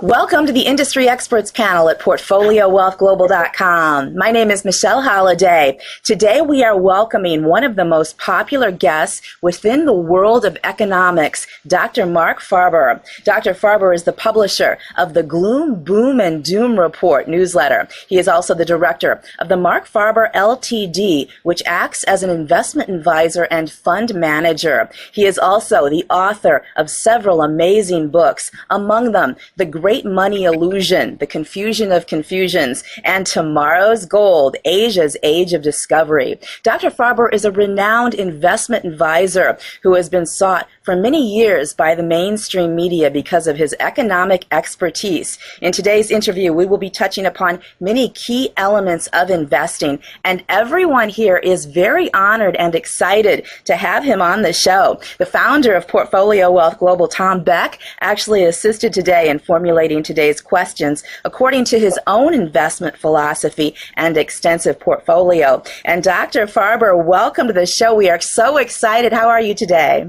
Welcome to the Industry Experts panel at PortfolioWealthGlobal.com. My name is Michelle Holliday. Today we are welcoming one of the most popular guests within the world of economics, Dr. MARC FABER. Dr. FABER is the publisher of the Gloom, Boom, and Doom Report newsletter. He is also the director of the MARC FABER Ltd., which acts as an investment advisor and fund manager. He is also the author of several amazing books, among them The Great Money Illusion, The Confusion of Confusions, and Tomorrow's Gold, Asia's Age of Discovery. Dr. FABER is a renowned investment advisor who has been sought for many years by the mainstream media because of his economic expertise. In today's interview, we will be touching upon many key elements of investing, and everyone here is very honored and excited to have him on the show. The founder of Portfolio Wealth Global, Tom Beck, actually assisted today in formulating today's questions according to his own investment philosophy and extensive portfolio. And Dr. FABER, welcome to the show. We are so excited. How are you today?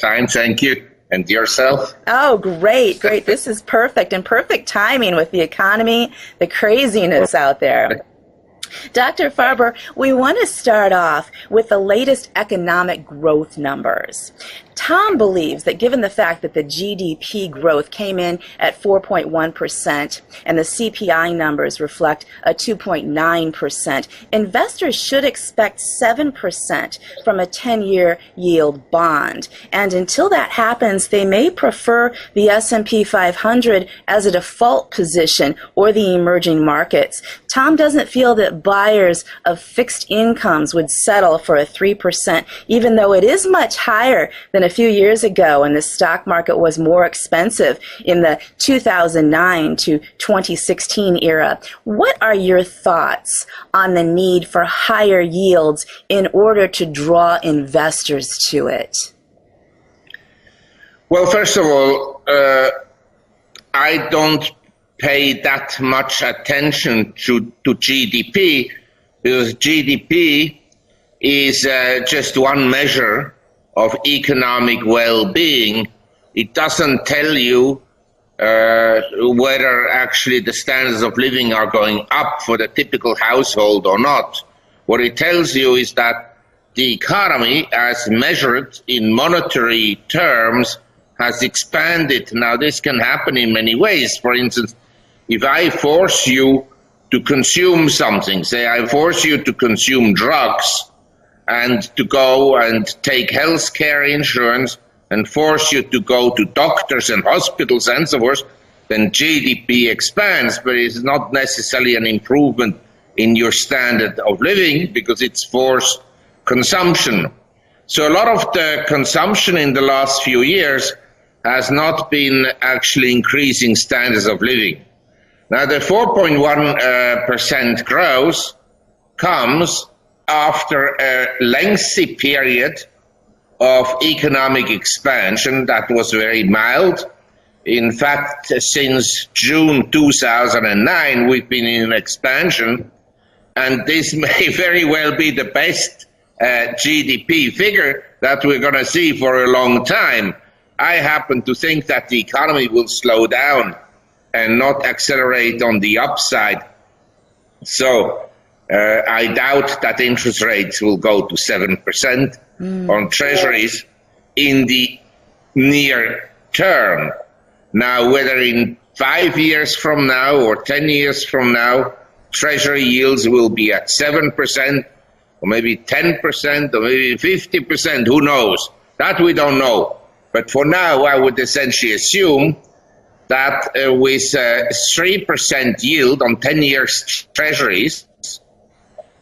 Fine, thank you. And yourself? Oh, great, great. This is perfect, and perfect timing with the economy, the craziness out there. Dr. FABER, we want to start off with the latest economic growth numbers. Tom believes that given the fact that the GDP growth came in at 4.1% and the CPI numbers reflect a 2.9%, investors should expect 7% from a 10-year yield bond. And until that happens, they may prefer the S&P 500 as a default position or the emerging markets. Tom doesn't feel that buyers of fixed incomes would settle for a 3%, even though it is much higher than a few years ago when the stock market was more expensive in the 2009 to 2016 era. What are your thoughts on the need for higher yields in order to draw investors to it? Well, first of all, I don't pay that much attention to GDP, because GDP is just one measure of economic well-being. It doesn't tell you whether actually the standards of living are going up for the typical household or not. What it tells you is that the economy, as measured in monetary terms, has expanded. Now, this can happen in many ways. For instance, if I force you to consume something, say I force you to consume drugs, and to go and take health care insurance and force you to go to doctors and hospitals and so forth, then GDP expands, but it's not necessarily an improvement in your standard of living because it's forced consumption. So a lot of the consumption in the last few years has not been actually increasing standards of living. Now the 4.1% growth comes after a lengthy period of economic expansion that was very mild. In fact, since June 2009, we've been in expansion, and this may very well be the best GDP figure that we're going to see for a long time. I happen to think that the economy will slow down and not accelerate on the upside. So I doubt that interest rates will go to 7% on treasuries in the near term. Now, whether in 5 years from now or 10 years from now, treasury yields will be at 7%, or maybe 10%, or maybe 50%, who knows? That we don't know. But for now, I would essentially assume that with 3% yield on 10 years treasuries,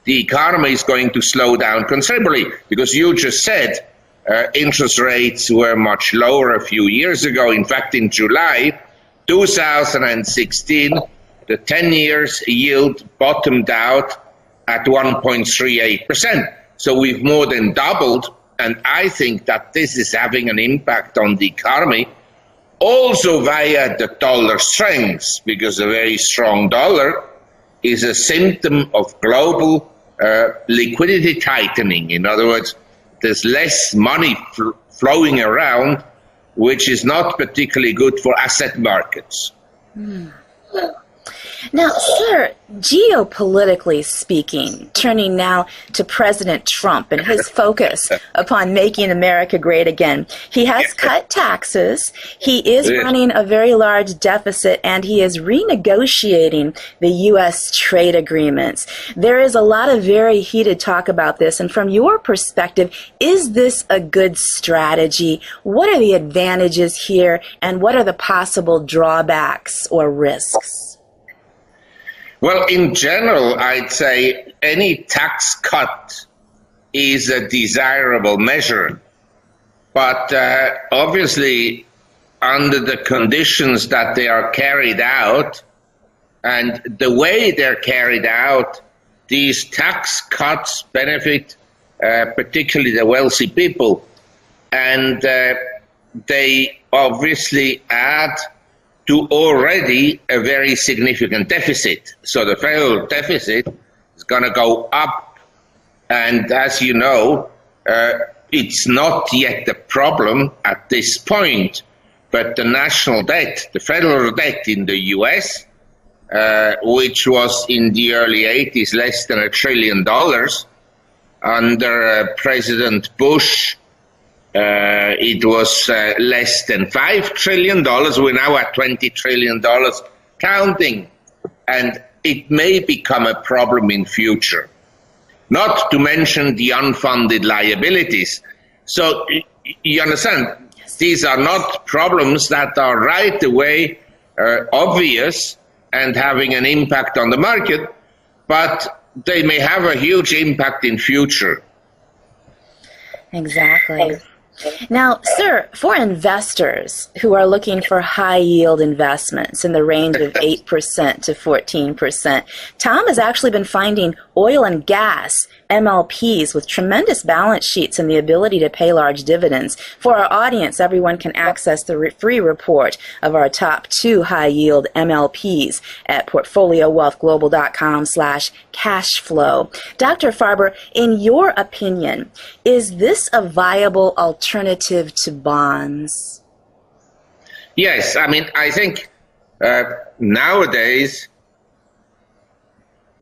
the economy is going to slow down considerably, because you just said interest rates were much lower a few years ago. In fact, in July 2016, the 10 years yield bottomed out at 1.38%. So we've more than doubled, and I think that this is having an impact on the economy, also via the dollar strength, because a very strong dollar is a symptom of global liquidity tightening. In other words, there's less money flowing around, which is not particularly good for asset markets. Now, sir, geopolitically speaking, turning now to President Trump and his focus upon making America great again, he has cut taxes, he is running a very large deficit, and he is renegotiating the U.S. trade agreements. There is a lot of very heated talk about this, and from your perspective, is this a good strategy? What are the advantages here, and what are the possible drawbacks or risks? Well, in general, I'd say any tax cut is a desirable measure. But obviously, under the conditions that they are carried out and the way they're carried out, these tax cuts benefit particularly the wealthy people. And they obviously add to already a very significant deficit. So the federal deficit is going to go up. And as you know, it's not yet a problem at this point, but the national debt, the federal debt in the US, which was in the early 80s less than $1 trillion, under President Bush, it was less than $5 trillion. We're now at $20 trillion counting. And it may become a problem in future. Not to mention the unfunded liabilities. So you understand, these are not problems that are right away obvious and having an impact on the market, but they may have a huge impact in future. Exactly. Now, sir, for investors who are looking for high-yield investments in the range of 8% to 14%, Tom has actually been finding oil and gas MLPs with tremendous balance sheets and the ability to pay large dividends. For our audience, everyone can access the free report of our top 2 high-yield MLPs at portfoliowealthglobal.com/cashflow. Dr. Farber, in your opinion, is this a viable alternative to bonds? Yes, I mean, I think nowadays,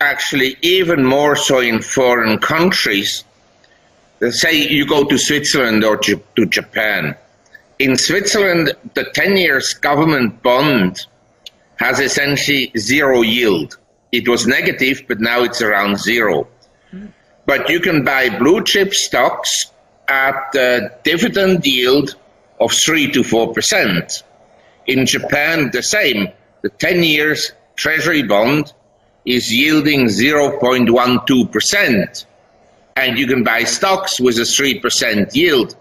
actually even more so in foreign countries, say you go to Switzerland or to Japan. In Switzerland, the 10 years government bond has essentially zero yield. It was negative, but now it's around zero. But you can buy blue chip stocks at a dividend yield of 3 to 4%. In Japan, the same. The 10 years treasury bond is yielding 0.12%. And you can buy stocks with a 3% yield.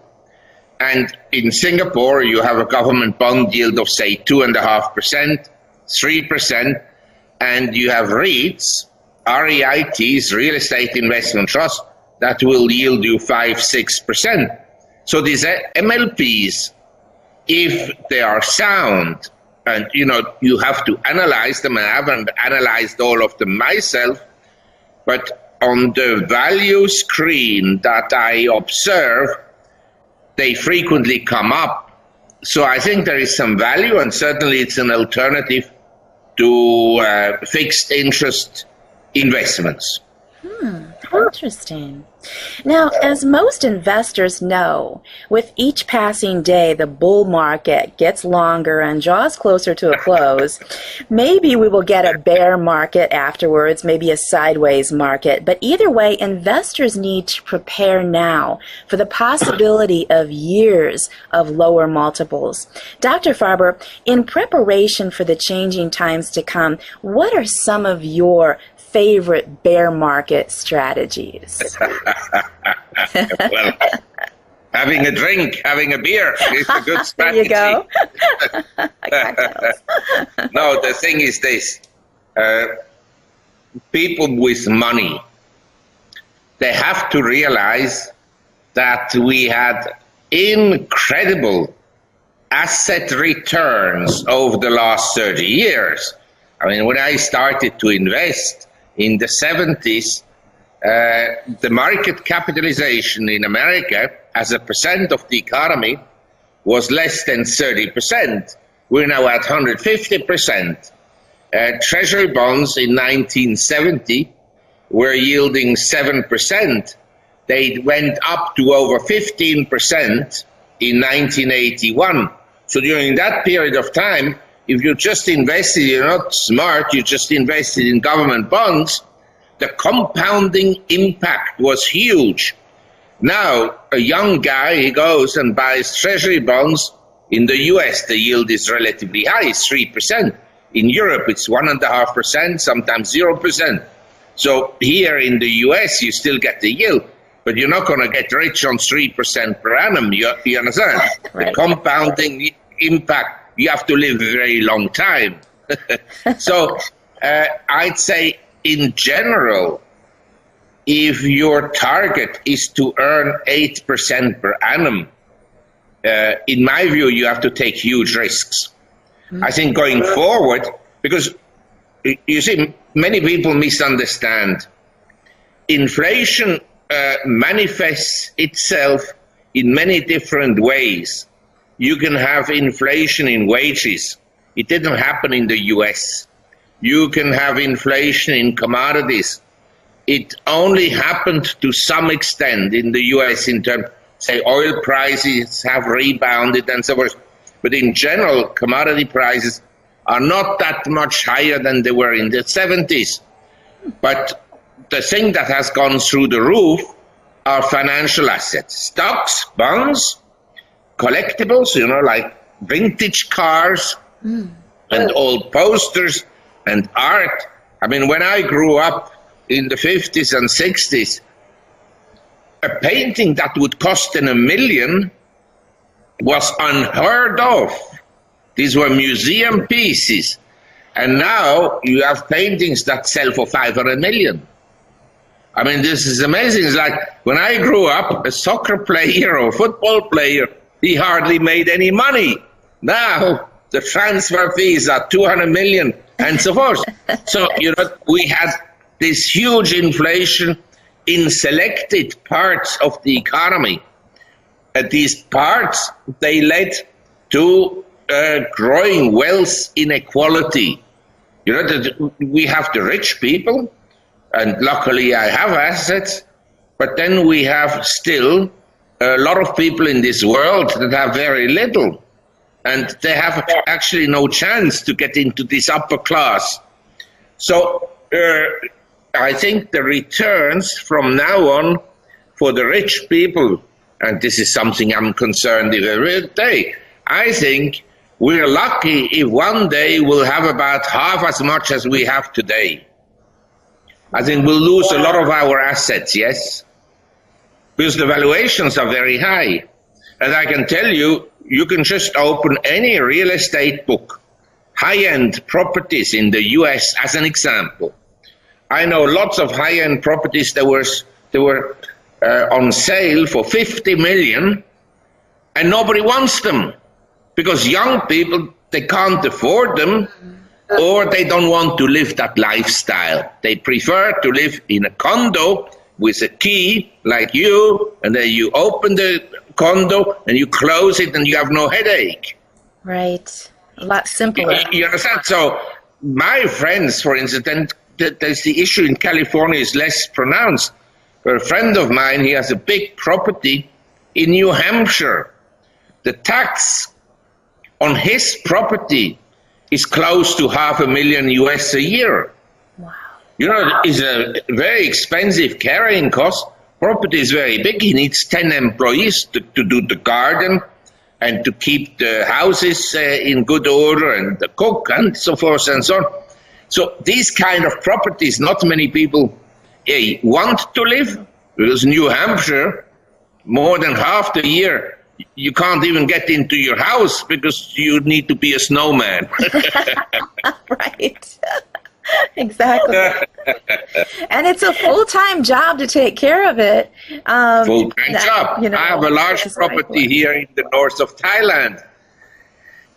And in Singapore, you have a government bond yield of, say, 2.5%, 3%, and you have REITs, REITs, Real Estate Investment Trust, that will yield you 5-6%. So these MLPs, if they are sound, and you have to analyze them, and I haven't analyzed all of them myself, but on the value screen that I observe, they frequently come up. So I think there is some value, and certainly it's an alternative to fixed interest investments. Interesting. Now, as most investors know, with each passing day, the bull market gets longer and draws closer to a close. Maybe we will get a bear market afterwards, maybe a sideways market. But either way, investors need to prepare now for the possibility of years of lower multiples. Dr. Farber, in preparation for the changing times to come, what are some of your favorite bear market strategies? Well, having a drink, having a beer is a good strategy. There you go. No, the thing is this. People with money, they have to realize that we had incredible asset returns over the last 30 years. I mean, when I started to invest in the 70s, the market capitalization in America as a percent of the economy was less than 30%. We're now at 150%. Treasury bonds in 1970 were yielding 7%. They went up to over 15% in 1981. So during that period of time, if you just invested, you're not smart, you just invested in government bonds, the compounding impact was huge. Now, a young guy, he goes and buys treasury bonds. In the US, the yield is relatively high, it's 3%. In Europe, it's 1.5%, sometimes 0%. So here in the US, you still get the yield, but you're not going to get rich on 3% per annum. You understand? Right. The compounding impact, you have to live a very long time. So I'd say, in general, if your target is to earn 8% per annum, in my view, you have to take huge risks. I think going forward, because you see, many people misunderstand. Inflation manifests itself in many different ways. You can have inflation in wages. It didn't happen in the US. You can have inflation in commodities. It only happened to some extent in the US in terms, say, oil prices have rebounded and so forth. But in general, commodity prices are not that much higher than they were in the 70s. But the thing that has gone through the roof are financial assets, stocks, bonds, collectibles, you know, like vintage cars and old posters and art. I mean, when I grew up in the 50s and 60s, a painting that would cost $1 million was unheard of. These were museum pieces. And now you have paintings that sell for 500 million. I mean, this is amazing. It's like when I grew up, a soccer player or football player, he hardly made any money. Now the transfer fees are 200 million and so forth. So, you know, we had this huge inflation in selected parts of the economy. These parts, they led to growing wealth inequality. You know, we have the rich people, and luckily I have assets, but then we have still a lot of people in this world that have very little, and they have actually no chance to get into this upper class. So I think the returns from now on for the rich people, and this is something I'm concerned with every day, I think we're lucky if one day we'll have about half as much as we have today. I think we'll lose a lot of our assets, yes, because the valuations are very high. And I can tell you, you can just open any real estate book, high-end properties in the US as an example. I know lots of high-end properties that were on sale for 50 million, and nobody wants them because young people, they can't afford them, or they don't want to live that lifestyle. They prefer to live in a condo with a key like you, and then you open the condo and you close it and you have no headache. Right. A lot simpler. You understand? So my friends, for instance, there's the issue in California is less pronounced. But a friend of mine, he has a big property in New Hampshire. The tax on his property is close to $500,000 US a year. Wow. You know, it's a very expensive carrying cost. Property is very big. He needs 10 employees to do the garden and to keep the houses in good order and the cook and so forth and so on. So these kind of properties, not many people want to live, because New Hampshire, more than half the year, you can't even get into your house because you need to be a snowman. Right. Exactly. And it's a full-time job to take care of it. Full-time job. You know, I have a large property here in the north of Thailand.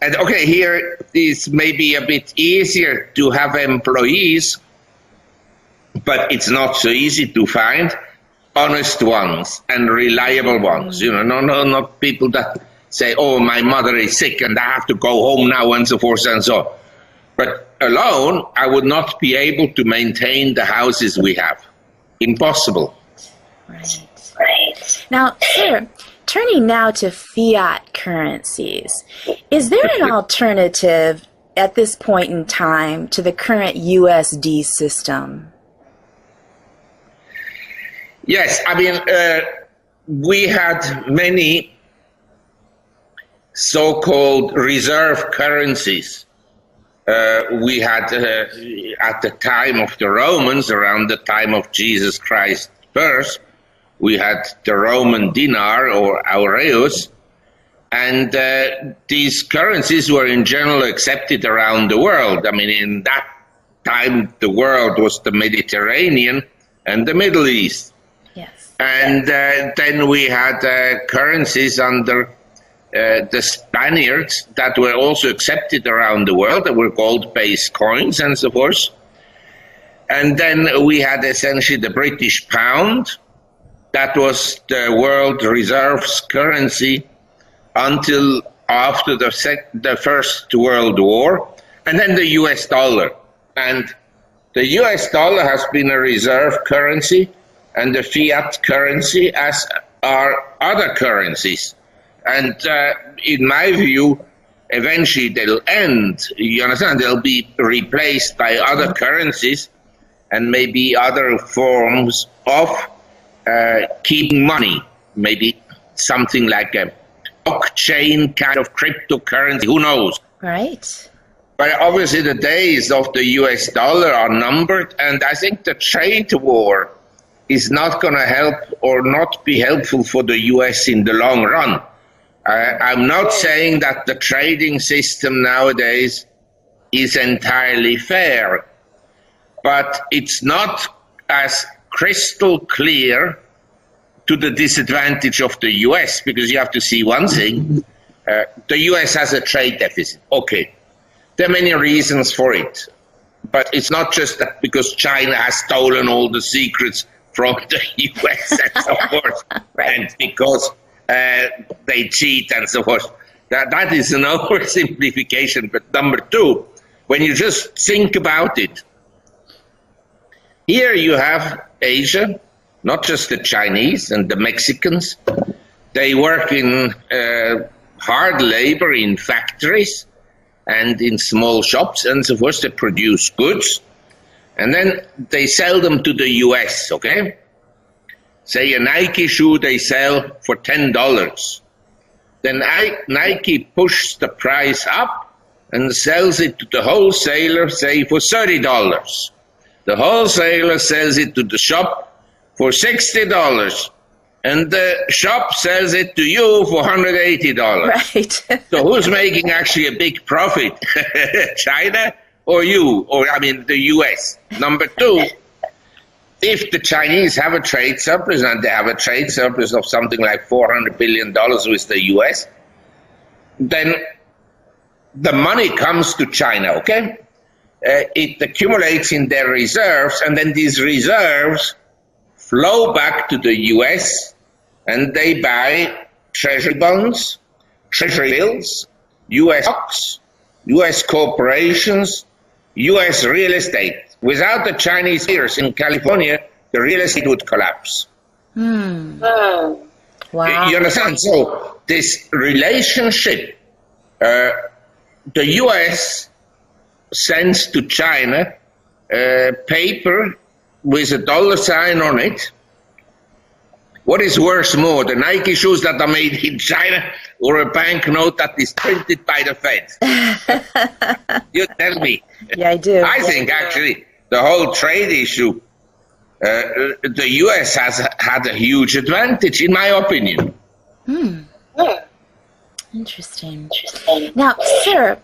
And okay, here is maybe a bit easier to have employees, but it's not so easy to find honest ones and reliable ones. You know, not people that say, oh, my mother is sick and I have to go home now, and so forth and so on. But alone, I would not be able to maintain the houses we have. Impossible. Right. Now, sir, turning now to fiat currencies, is there an alternative at this point in time to the current USD system? Yes, I mean, we had many so-called reserve currencies. We had, at the time of the Romans, around the time of Jesus Christ's birth, we had the Roman dinar or aureus, and these currencies were in general accepted around the world. I mean, in that time, the world was the Mediterranean and the Middle East. Yes. And then we had currencies under the Spaniards that were also accepted around the world. That were gold-based coins and so forth. And then we had essentially the British pound. That was the world reserves currency until after the First World War. And then the US dollar. And the US dollar has been a reserve currency and the fiat currency, as are other currencies. And in my view, eventually they'll end. You understand? They'll be replaced by other currencies and maybe other forms of keeping money. Maybe something like a blockchain kind of cryptocurrency. Who knows? Right. But obviously the days of the US dollar are numbered, and I think the trade war is not going to help or not be helpful for the US in the long run. I'm not saying that the trading system nowadays is entirely fair, but it's not as crystal clear to the disadvantage of the US, because you have to see one thing. The US has a trade deficit. Okay. There are many reasons for it, but it's not just that because China has stolen all the secrets from the US and so forth, right. and because they cheat and so forth. That is an oversimplification. But number two, when you just think about it, here you have Asia, not just the Chinese and the Mexicans. They work in hard labor in factories and in small shops and so forth. They produce goods and then they sell them to the US, okay? Say a Nike shoe they sell for $10. Then Nike pushes the price up and sells it to the wholesaler, say, for $30. The wholesaler sells it to the shop for $60. And the shop sells it to you for $180. Right. So who's making actually a big profit? China or you? Or, I mean, the US. Number two, if the Chinese have a trade surplus, and they have a trade surplus of something like $400 billion with the US, then the money comes to China, okay? It accumulates in their reserves, and then these reserves flow back to the US, and they buy treasury bonds, treasury bills, US stocks, US corporations, US real estate. Without the Chinese players in California, the real estate would collapse. Wow. You understand? So this relationship, the US sends to China paper with a dollar sign on it. What is worth more, the Nike shoes that are made in China or a banknote that is printed by the Fed? You tell me. Yeah, I do. I think actually the whole trade issue, the US has had a huge advantage, in my opinion. Interesting. Now, sir,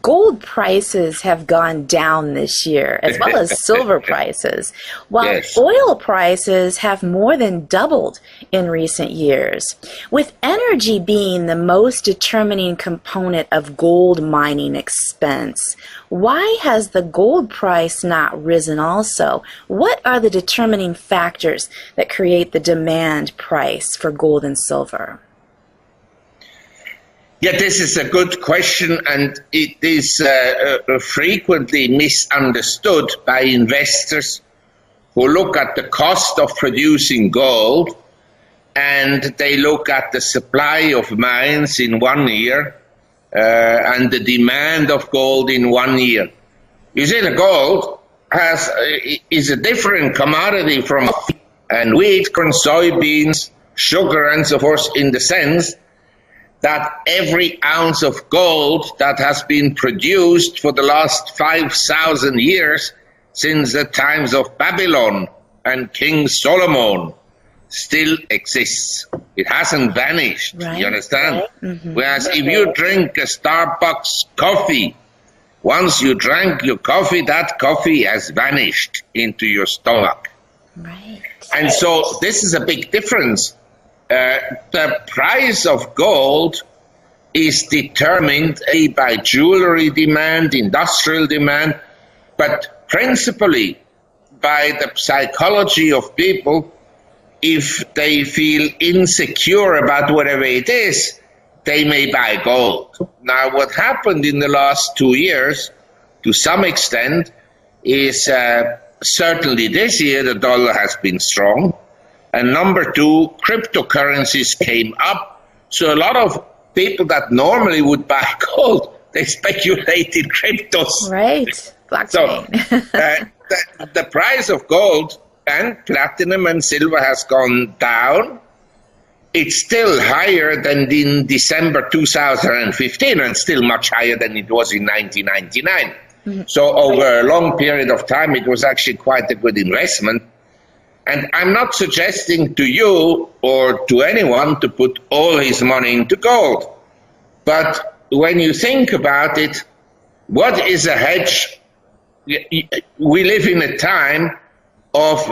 gold prices have gone down this year, as well as silver prices, while Yes. oil prices have more than doubled in recent years. With energy being the most determining component of gold mining expense, why has the gold price not risen also? What are the determining factors that create the demand price for gold and silver? Yeah, this is a good question, and it is frequently misunderstood by investors who look at the cost of producing gold and they look at the supply of mines in 1 year and the demand of gold in 1 year. You see, the gold is a different commodity from and wheat, corn, soybeans, sugar, and so forth, in the sense that every ounce of gold that has been produced for the last 5,000 years since the times of Babylon and King Solomon still exists. It hasn't vanished, right. You understand? Right. Mm-hmm. Whereas if you drink a Starbucks coffee, once you drank your coffee, that coffee has vanished into your stomach. Right. And so this is a big difference. The price of gold is determined by jewelry demand, industrial demand, but principally by the psychology of people. If they feel insecure about whatever it is, they may buy gold. Now, what happened in the last 2 years, to some extent, is certainly this year the dollar has been strong. And number two, cryptocurrencies came up. So a lot of people that normally would buy gold, they speculate in cryptos. Right. Blockchain. So the price of gold and platinum and silver has gone down. It's still higher than in December 2015 and still much higher than it was in 1999. Mm-hmm. So over a long period of time, it was actually quite a good investment. And I'm not suggesting to you or to anyone to put all his money into gold. But when you think about it, what is a hedge? We live in a time of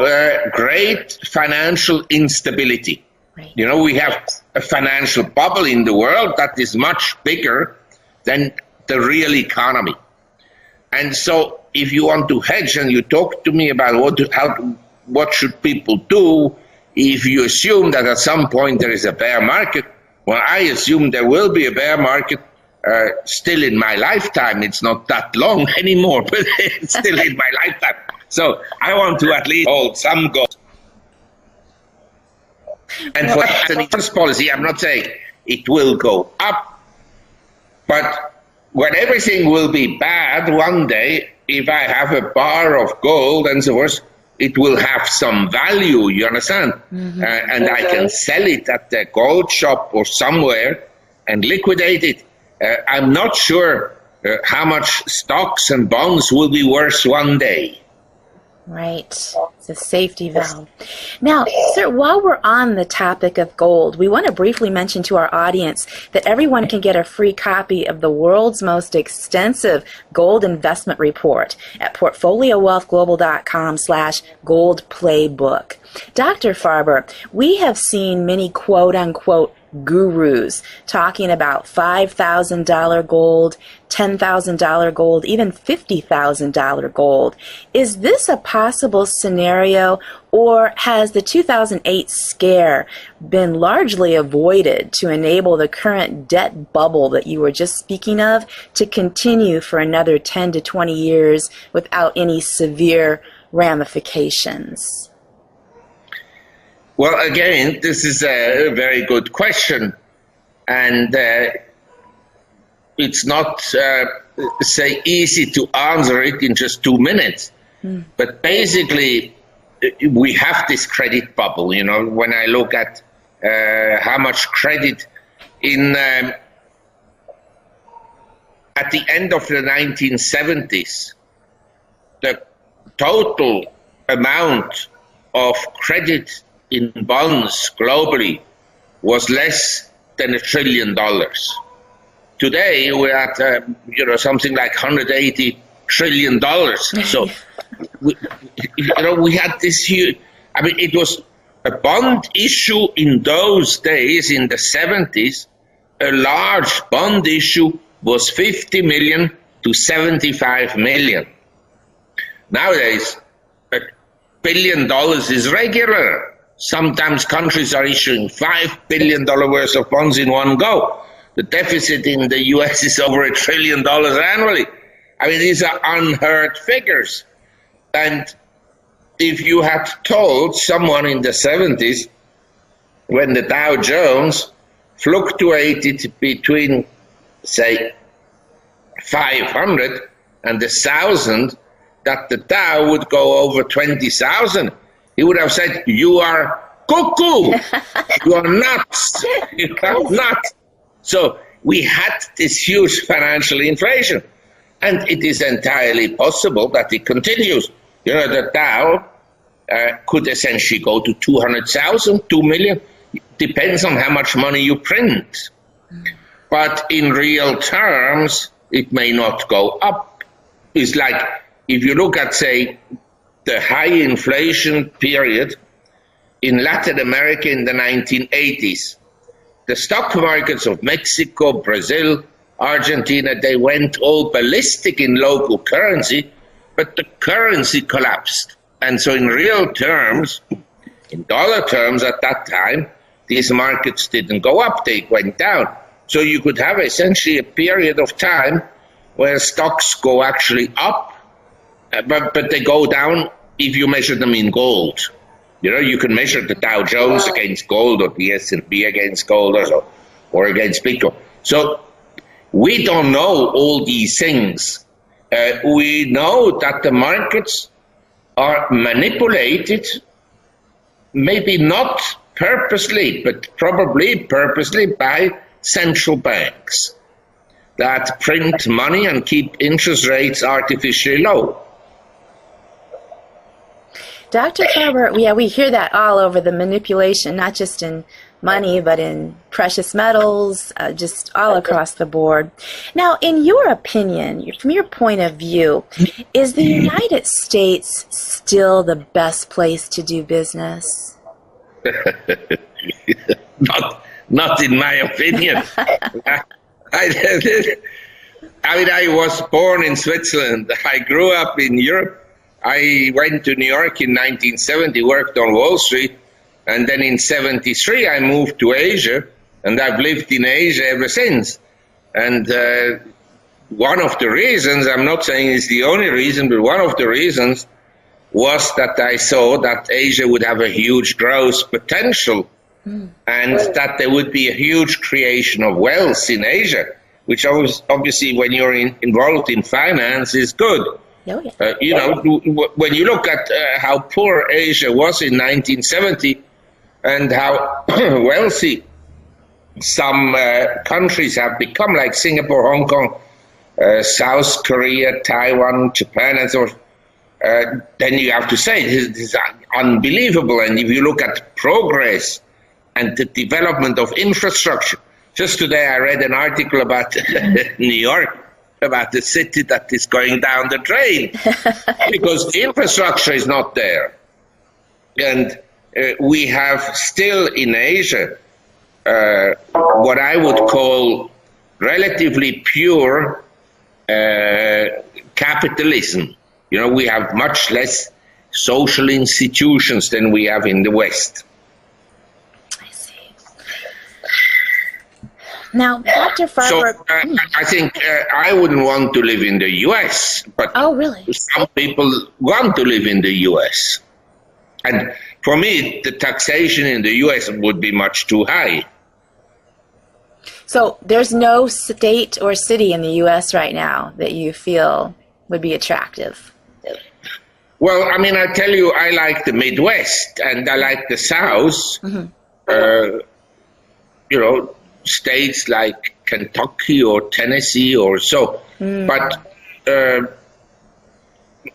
great financial instability. Right. You know, we have a financial bubble in the world that is much bigger than the real economy. And so if you want to hedge and you talk to me about what should people do if you assume that at some point there is a bear market, well, I assume there will be a bear market still in my lifetime. It's not that long anymore, but it's still in my lifetime. So I want to at least hold some gold. And for an insurance policy, I'm not saying it will go up, but when everything will be bad one day, if I have a bar of gold and so forth, it will have some value, you understand? Mm-hmm. And I can sell it at the gold shop or somewhere and liquidate it. I'm not sure how much stocks and bonds will be worth one day. Right. It's a safety valve. Now, sir, while we're on the topic of gold, we want to briefly mention to our audience that everyone can get a free copy of the world's most extensive gold investment report at portfoliowealthglobal.com/gold playbook. Dr. Farber, we have seen many quote-unquote gurus talking about $5,000 gold, $10,000 gold, even $50,000 gold. Is this a possible scenario, or has the 2008 scare been largely avoided to enable the current debt bubble that you were just speaking of to continue for another 10 to 20 years without any severe ramifications? Well, again, this is a very good question, and it's not, say, easy to answer it in just 2 minutes. Mm. But basically, we have this credit bubble. You know, when I look at how much credit at the end of the 1970s, the total amount of credit in bonds globally was less than $1 trillion. Today we're at something like $180 trillion. So we had this huge. I mean, it was a bond issue in those days in the 70s. A large bond issue was 50 million to 75 million. Nowadays, $1 billion is regular. Sometimes countries are issuing $5 billion worth of bonds in one go. The deficit in the US is over $1 trillion annually. I mean, these are unheard figures. And if you had told someone in the 70s, when the Dow Jones fluctuated between, say, 500 and 1,000, that the Dow would go over 20,000, he would have said, "You are cuckoo, you are nuts, you are nuts." So we had this huge financial inflation, and it is entirely possible that it continues. You know, the Dow could essentially go to 200,000, 2 million, depends on how much money you print. But in real terms, it may not go up. It's like, if you look at, say, the high inflation period in Latin America in the 1980s, the stock markets of Mexico, Brazil, Argentina, they went all ballistic in local currency, but the currency collapsed. And so in real terms, in dollar terms at that time, these markets didn't go up, they went down. So you could have essentially a period of time where stocks go actually up, but they go down if you measure them in gold. You know, you can measure the Dow Jones against gold, or the S&P against gold, or against Bitcoin. So we don't know all these things. We know that the markets are manipulated, maybe not purposely, but probably purposely, by central banks that print money and keep interest rates artificially low. Dr. Faber, yeah, we hear that all over, the manipulation, not just in money, but in precious metals, just all across the board. Now, in your opinion, from your point of view, is the United States still the best place to do business? Not in my opinion. I was born in Switzerland. I grew up in Europe. I went to New York in 1970, worked on Wall Street, and then in 73 I moved to Asia, and I've lived in Asia ever since. And one of the reasons, I'm not saying it's the only reason, but one of the reasons was that I saw that Asia would have a huge growth potential, and that there would be a huge creation of wealth in Asia, which obviously when you're involved in finance is good. Oh, yeah. You know, when you look at how poor Asia was in 1970 and how wealthy some countries have become, like Singapore, Hong Kong, South Korea, Taiwan, Japan, and so on, then you have to say this is unbelievable. And if you look at progress and the development of infrastructure, just today I read an article about New York, about the city that is going down the drain because the infrastructure is not there. And we have still in Asia what I would call relatively pure capitalism. You know, we have much less social institutions than we have in the West. Now, Dr. Faber... So I think I wouldn't want to live in the U.S., but really? Some people want to live in the U.S. And for me, the taxation in the U.S. would be much too high. So there's no state or city in the U.S. right now that you feel would be attractive? Well, I mean, I tell you, I like the Midwest and I like the South. You know, states like Kentucky or Tennessee or so. But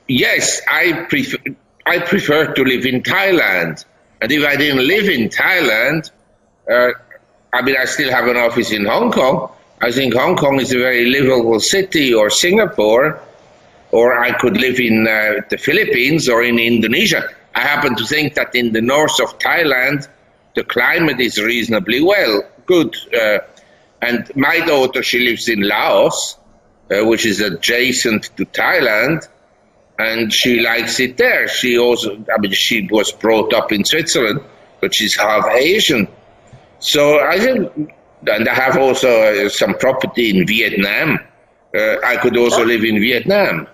yes, I prefer to live in Thailand. And if I didn't live in Thailand, I mean, I still have an office in Hong Kong. I think Hong Kong is a very livable city, or Singapore, or I could live in the Philippines or in Indonesia. I happen to think that in the north of Thailand, the climate is reasonably good. And my daughter, she lives in Laos, which is adjacent to Thailand, and she likes it there. She also, I mean, she was brought up in Switzerland, but she's half Asian. So I think And I have also some property in Vietnam. I could also live in Vietnam.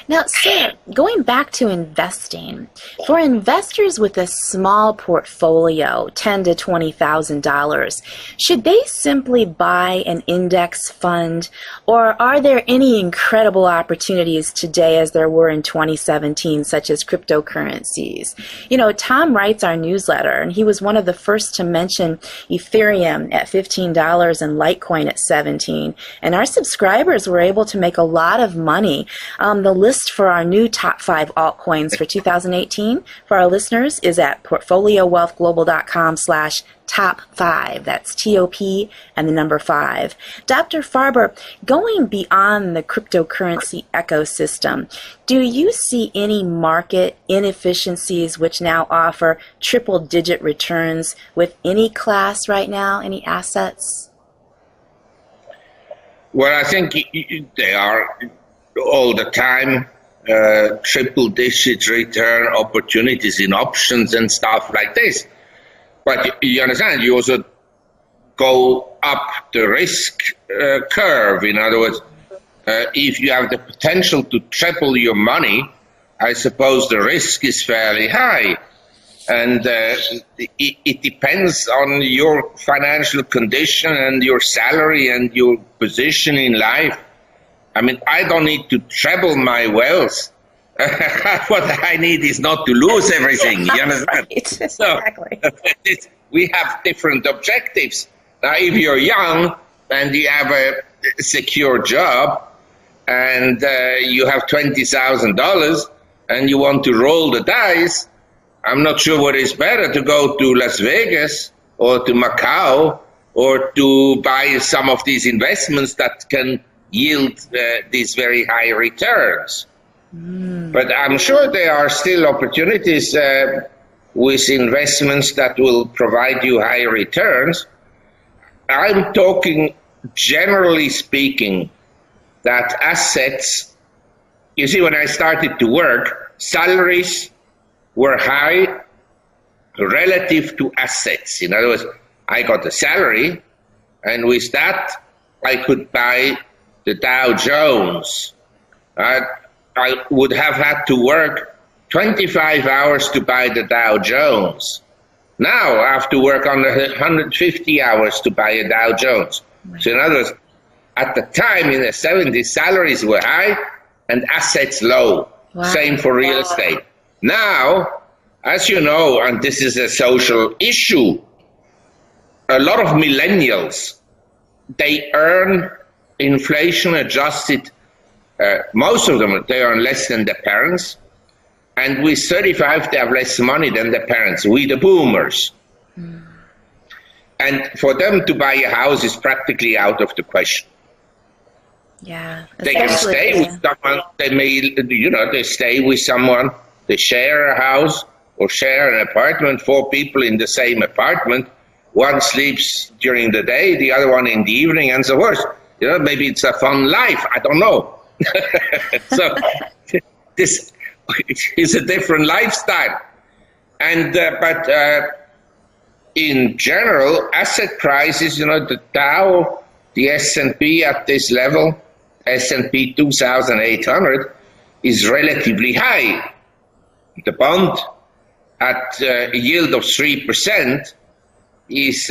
Now, sir, going back to investing, for investors with a small portfolio, $10,000 to $20,000, should they simply buy an index fund, or are there any incredible opportunities today as there were in 2017, such as cryptocurrencies? You know, Tom writes our newsletter, and he was one of the first to mention Ethereum at $15 and Litecoin at $17, and our subscribers were able to make a lot of money. The list for our new top 5 altcoins for 2018 for our listeners is at portfoliowealthglobal.com/top5. That's TOP and the number 5. Dr. Farber, going beyond the cryptocurrency ecosystem, do you see any market inefficiencies which now offer triple-digit returns with any class right now, any assets? Well, I think they are all the time triple-digit return opportunities in options and stuff like this. But you understand, you also go up the risk curve. In other words, if you have the potential to triple your money, I suppose the risk is fairly high. And it depends on your financial condition and your salary and your position in life. I mean, I don't need to treble my wealth. What I need is not to lose everything. You understand? Exactly. So, we have different objectives. Now, if you're young and you have a secure job and you have $20,000 and you want to roll the dice, I'm not sure what is better, to go to Las Vegas or to Macau or to buy some of these investments that can yield these very high returns. But I'm sure there are still opportunities with investments that will provide you high returns. I'm talking, generally speaking, that assets, you see, when I started to work, salaries were high relative to assets. In other words, I got a salary, and with that, I could buy the Dow Jones. I would have had to work 25 hours to buy the Dow Jones. Now I have to work on 150 hours to buy a Dow Jones. So in other words, at the time in the 70s, salaries were high and assets low. Wow. Same for real estate. Now, as you know, and this is a social issue, a lot of millennials, they earn inflation adjusted, most of them, they earn less than their parents. And with 35, they have less money than their parents, we the boomers. And for them to buy a house is practically out of the question. Yeah. They can stay with someone, they may, they stay with someone, they share a house or share an apartment, 4 people in the same apartment. One sleeps during the day, the other one in the evening, and so forth. Maybe it's a fun life, I don't know. So this is a different lifestyle. And but in general, asset prices, the Dow, the S&P at this level, S&P 2,800, is relatively high. The bond at a yield of 3% is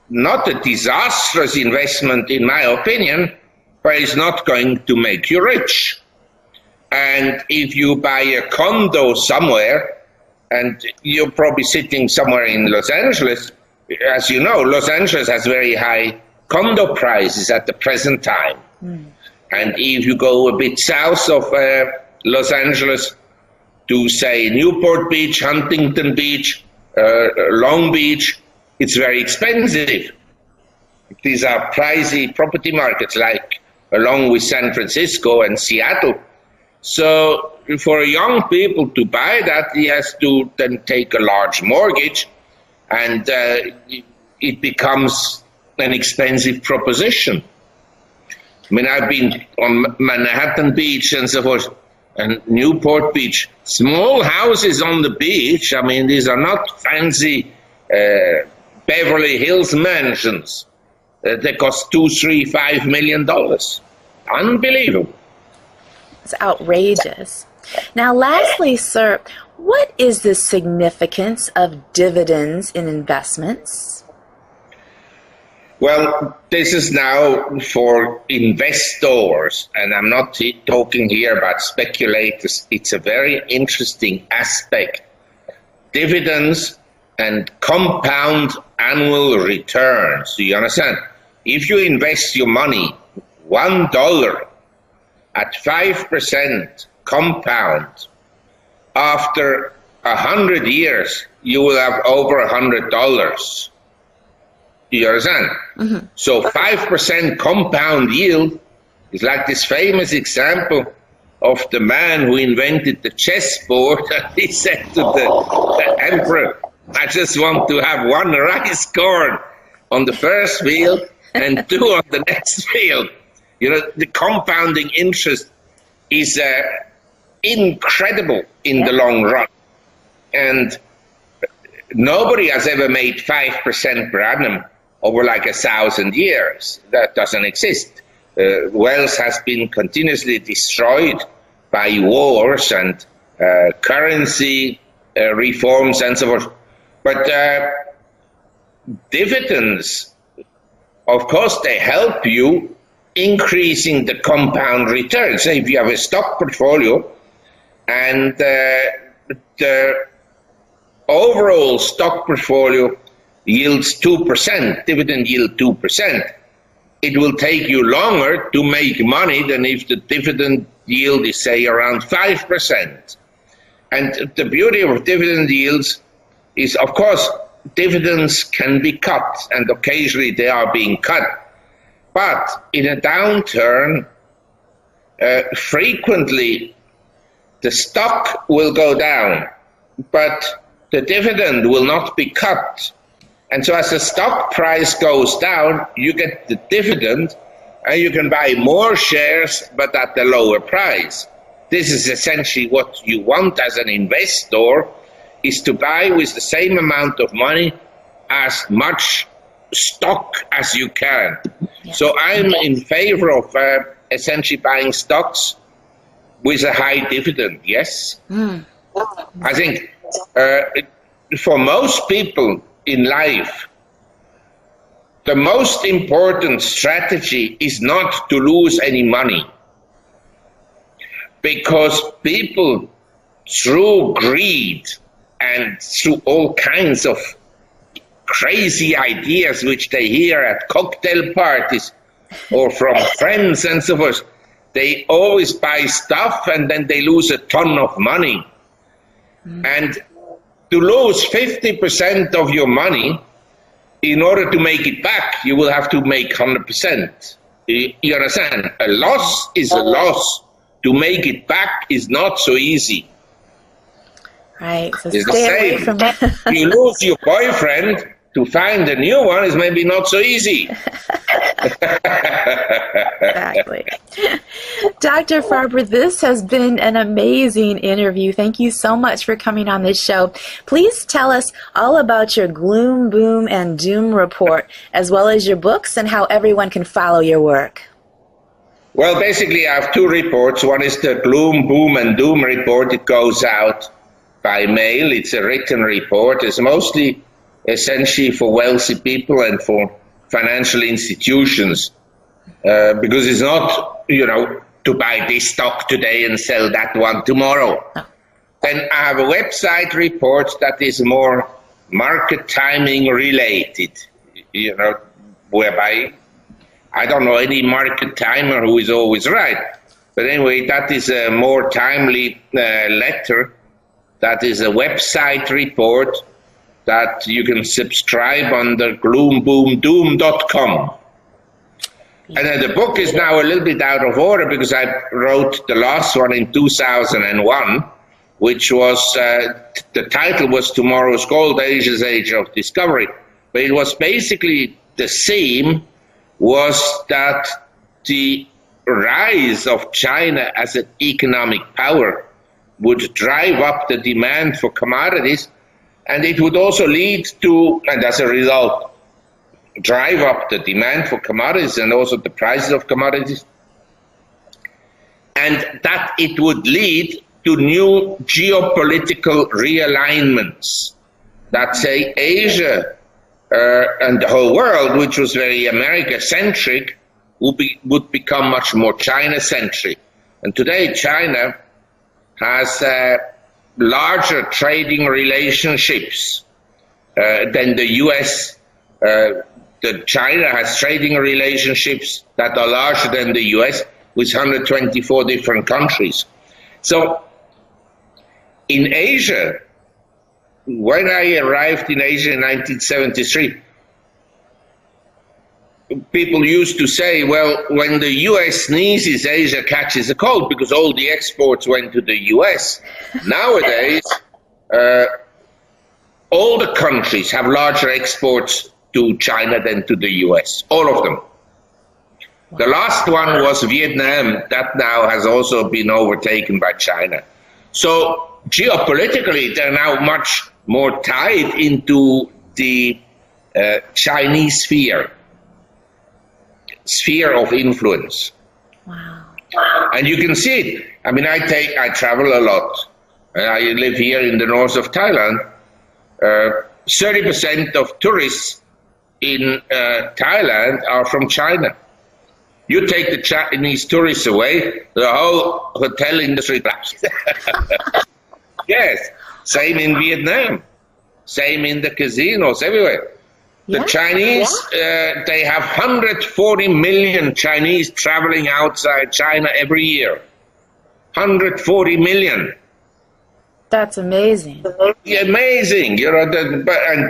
not a disastrous investment, in my opinion, but it's not going to make you rich. And if you buy a condo somewhere, and you're probably sitting somewhere in Los Angeles, as you know, Los Angeles has very high condo prices at the present time. And if you go a bit south of Los Angeles to, say, Newport Beach, Huntington Beach, Long Beach, it's very expensive. These are pricey property markets, like along with San Francisco and Seattle. So for young people to buy that, he has to then take a large mortgage, and it becomes an expensive proposition. I mean, I've been on Manhattan Beach and so forth, and Newport Beach, small houses on the beach. I mean, these are not fancy Beverly Hills mansions that cost $2, $3, $5 million. Unbelievable. It's outrageous. Now, lastly, sir, what is the significance of dividends in investments? Well, this is now for investors, and I'm not talking here about speculators. It's a very interesting aspect. Dividends and compound annual returns. Do you understand? If you invest your money, $1 at 5% compound, after 100 years, you will have over $100. Do you understand? Mm-hmm. So 5% compound yield is like this famous example of the man who invented the chessboard. He said to the emperor, I just want to have one rice corn on the first field and two on the next field. You know, the compounding interest is incredible in the long run. And nobody has ever made 5% per annum over like 1,000 years. That doesn't exist. Wealth has been continuously destroyed by wars and currency reforms and so forth. But dividends, of course, they help you increasing the compound return. So if you have a stock portfolio and the overall stock portfolio yields 2%, dividend yield 2%, it will take you longer to make money than if the dividend yield is, say, around 5%. And the beauty of dividend yields is, of course, dividends can be cut, and occasionally they are being cut. But in a downturn, frequently the stock will go down, but the dividend will not be cut. And so as the stock price goes down, you get the dividend and you can buy more shares, but at a lower price. This is essentially what you want as an investor, is to buy with the same amount of money as much stock as you can. Yes. So I'm in favor of essentially buying stocks with a high dividend, yes. I think for most people in life, the most important strategy is not to lose any money, because people, through greed and through all kinds of crazy ideas which they hear at cocktail parties or from friends and so forth, they always buy stuff and then they lose a ton of money. And to lose 50% of your money, in order to make it back, you will have to make 100%. You understand? A loss is a loss. To make it back is not so easy. Right. So it's stay away the from same. You lose your boyfriend, to find a new one is maybe not so easy. Exactly. Dr. Farber, this has been an amazing interview. Thank you so much for coming on this show. Please tell us all about your gloom, boom, and doom report, as well as your books and how everyone can follow your work. Well, basically, I have two reports. One is the gloom, boom, and doom report. It goes out by mail. It's a written report. It's mostly essentially for wealthy people and for financial institutions, because it's not, to buy this stock today and sell that one tomorrow. Oh. Then I have a website report that is more market timing related, whereby I don't know any market timer who is always right. But anyway, that is a more timely letter. That is a website report that you can subscribe on the gloomboomdoom.com. And the book is now a little bit out of order because I wrote the last one in 2001, which was, the title was Tomorrow's Gold, Asia's Age of Discovery. But it was basically, the theme was that the rise of China as an economic power would drive up the demand for commodities, And it would also lead to, and as a result, drive up the demand for commodities and also the prices of commodities. And that it would lead to new geopolitical realignments that say Asia and the whole world, which was very America-centric, would become much more China-centric. And today China has larger trading relationships than the US. China has trading relationships that are larger than the US with 124 different countries. So in Asia, when I arrived in Asia in 1973, people used to say, well, when the US sneezes, Asia catches a cold, because all the exports went to the US. Nowadays, all the countries have larger exports to China than to the US, all of them. The last one was Vietnam. That now has also been overtaken by China. So geopolitically, they're now much more tied into the Chinese sphere of influence. Wow. And you can see it. I mean, I travel a lot. I live here in the north of Thailand. 30% of tourists in Thailand are from China. You take the Chinese tourists away, the whole hotel industry collapses. Yes, same in Vietnam, same in the casinos, everywhere. The Chinese, they have 140 million Chinese traveling outside China every year. 140 million. That's amazing. Amazing, you know.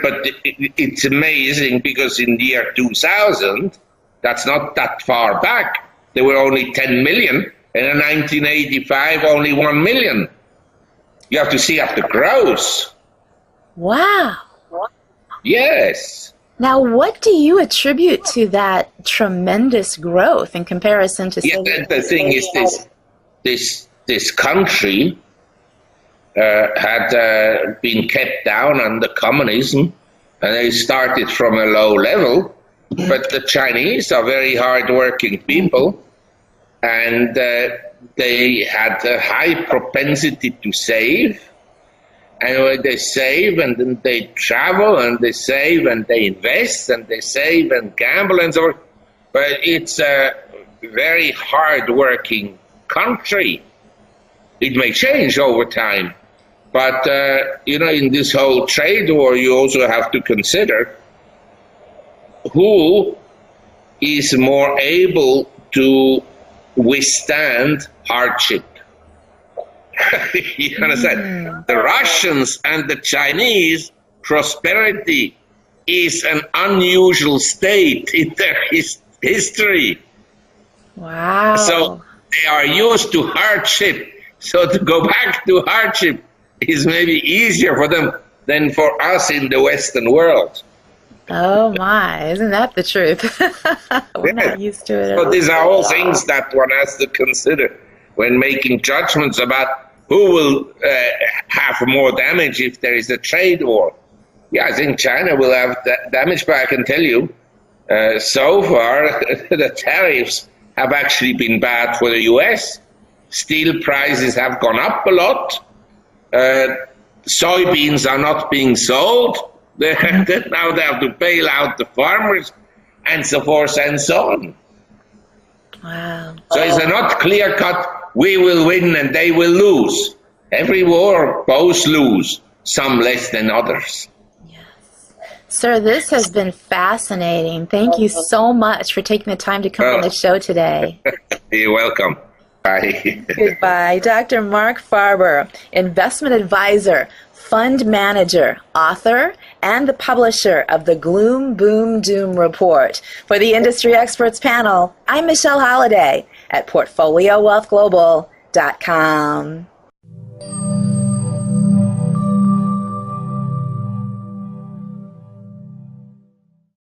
But it's amazing because in the year 2000, that's not that far back, there were only 10 million, and in 1985, only 1 million. You have to see up the growth. Wow. Yes. Now, what do you attribute to that tremendous growth in comparison to? The thing is, this country had been kept down under communism, and they started from a low level. But the Chinese are very hard-working people, and they had a high propensity to save. And when they save, and then they travel, and they save, and they invest, and they save and gamble, and so on. But it's a very hard-working country. It may change over time, but you know, in this whole trade war, you also have to consider who is more able to withstand hardship. You understand? The Russians and the Chinese, prosperity is an unusual state in their history. Wow. So they are used to hardship. So to go back to hardship is maybe easier for them than for us in the Western world. Oh my, isn't that the truth? We're not used to it at all. So these are all things that one has to consider when making judgments about who will have more damage if there is a trade war. Yeah, I think China will have damage, but I can tell you, so far, the tariffs have actually been bad for the US. Steel prices have gone up a lot. Soybeans are not being sold. Now they have to bail out the farmers, and so forth and so on. Wow. So it's not clear-cut, we will win and they will lose. Every war, both lose, some less than others. Yes. Sir, this has been fascinating. Thank you so much for taking the time to come on the show today. You're welcome. Bye. Goodbye. Dr. Marc Faber, investment advisor, fund manager, author, and the publisher of the Gloom, Boom, Doom Report. For the Industry Experts panel, I'm Michelle Holliday at PortfolioWealthGlobal.com.